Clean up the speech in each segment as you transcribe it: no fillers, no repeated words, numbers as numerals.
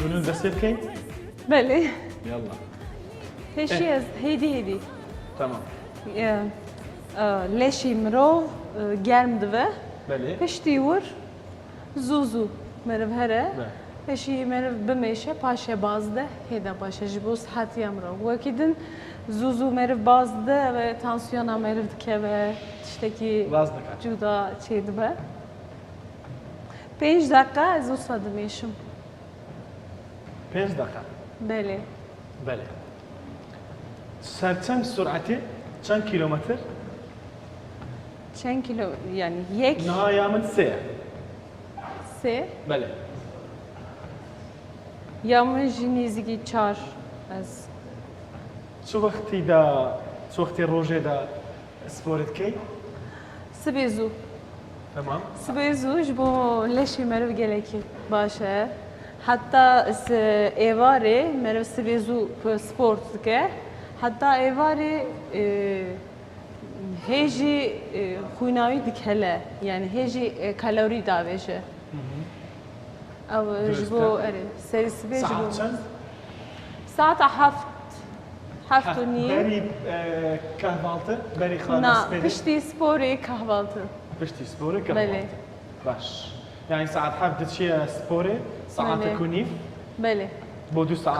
گونول دەستێ بکەین؟ بله یاڵا هشی از هیدی تەمام لشی مرو گرم دوه بەێ پشتی ور زوزو مرو هره بله. هشی مرو بمیشه پاشه بازده هیدا پاشه جبوس حتی امرو وکیدن زوزو مرو بازده و تانسیون مرو دکه و تشتکی باز دەکات جودا چید به 5 دقیقه از او ساده میشم 5 دقیقه بله بەێ سەر چەند سرعەتێ چەند کیلۆمەتر چند کیلو یعنی یک نهایە من سێە سه بەێ یا من جنیزگی 4 از چ وەختی ڕۆژێدا سپۆرت کەی سبیزو تەمام سبیزو جبو لشی مرو گلکی باشه حتی ایواره مرو سبیزو سپورت که حتی ایواره هیچی خوینایی دکله یعنی هیچی کالری داویشه او جبو اره سری سبیز جبو ساعت چەند ساعت هفت و نیم بەری کەهواڵتر بەری خانە نه سپێری پشتی سپوری kahvaltı پشتی سپۆرە کە بله باش یعنی ساعت حەفت دچیە سپۆرێ ساعتێک و نیف بله بۆ 2 ساعت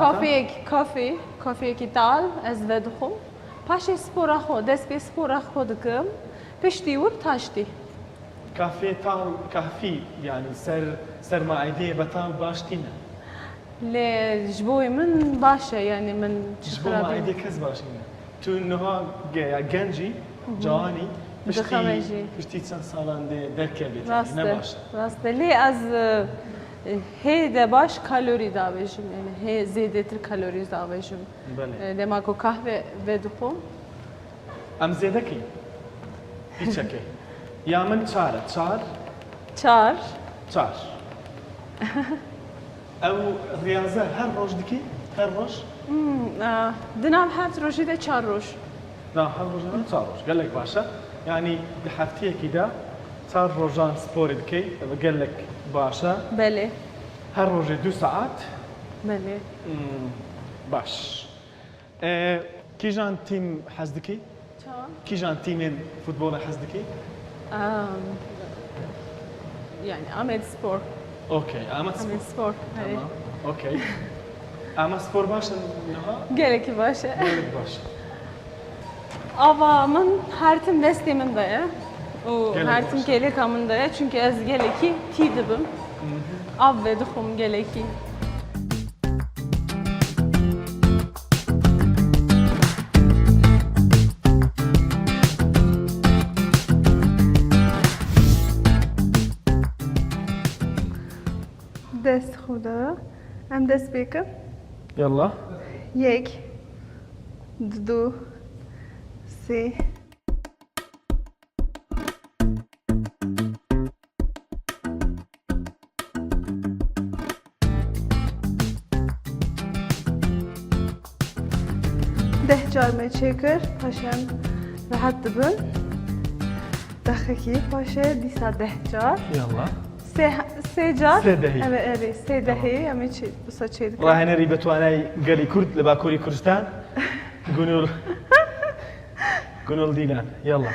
کافی کی تال از ودخم پاش سپورا خو دست به سپورا خو دکم پشتی ور تاشتی کافێ تاڵ کافی یعنی سەرمایدەیە بەتاڵ باشتینە ل جبوی من باشه یعنی من ji bo maidê kes başîne tu niha gencî canî piştî çend salan dê derkevê ne baş راست لی از هی ده باش کالری داویجم یعنی هی زیادتر کالری داویجم دما کو kahve ve dixom em zêdekî hiçekê ya min çar çar ew riyaze her roj dikî her roj dinam her rojî de çar roj na her roj çar roj gelek baş e yani di hefteyekî de çar rojan sporê dikî ev gelek baş e bele her rojê 2 saat bele baş kîjan tîm hez dikî çar kîjan tîmên futbola hez dikî yani Ahmet Spor okey Ahmet Spor tamam okey Ahmet Spor başın niha geleki başı gelek baş avamın her tim desteğimin daya o Gelek her tim başı. gelek amın daya çünkü az geleki tidibim av ve duhum geleki دست خودا هم دست بکن yalla یک دو سه ده جار me çekir paşam rahat dibin daxiki paşa disa ده jar yalla سه جار سه دهی. evet سه دهی همه چی بسا چی دکن ڕاهێنەری بەتوانای گەلی کورد لە باکووری کوردستان گونۆڵ دیلان یاڵا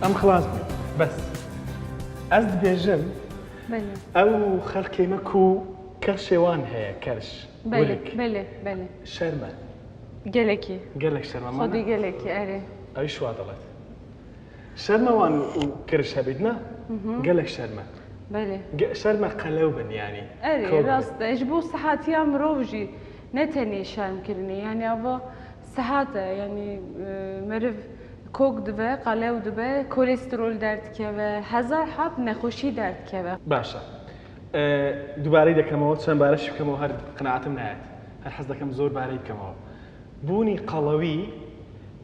ئەم خلاص بوو بەس ئەس دبێژم بله ئەو خەڵکێمە و کەرشێوان هەیە کەرش بله بله بله شەرمە geleki gelek şermemane خودی geleki اره ئەوی شوا دەڵێت شەرمەوان و کرش هەبیتنا gelek شەرمە بله شەرمە قەلەو بن ینی اره راست ايش بو صحات يا مروجي نتني شرم كرني يعني ابا صحات يعني مرف کوک دبه قلو دبه کلسترول درد که و هزار حب نخوشی درد که و باشە دووبارەی دەکەمەوە چەند بارەشی بکەمەوە هەر قناعەتم نایەت هەر حەز دەکەم زۆر بارەی بکەمەوە بوونی قەڵەوی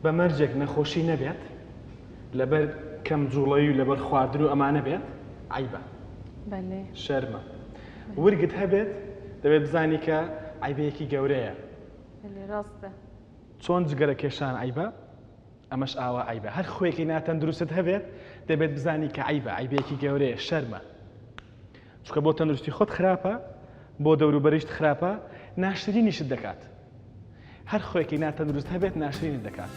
بە مەرجێک نەخۆشی نەبێت لەبەر کەم جوڵەوی و لەبەر خواردن و ئەمانە بێت عیبە بەێ شەرمە ورگت هەبێت دەبێت بزانی کە عیبەیەکی گەورەیە بەێ ڕاستە چۆن جگەرە کێشان عیبە ئەمەش ئاوا عیبە هەر خۆیەکی ناتەندروست هەبێت دەبێت بزانی کە عیبە عیبەیەکی گەورەیە شەرمە چکە بۆ تەندروستی خۆت خراپە بۆ دەوروبەریشت خراپە ناشرینیشت دەکات هەر خۆیەکی ناتەندروست هەبێت ناشرینت دەکات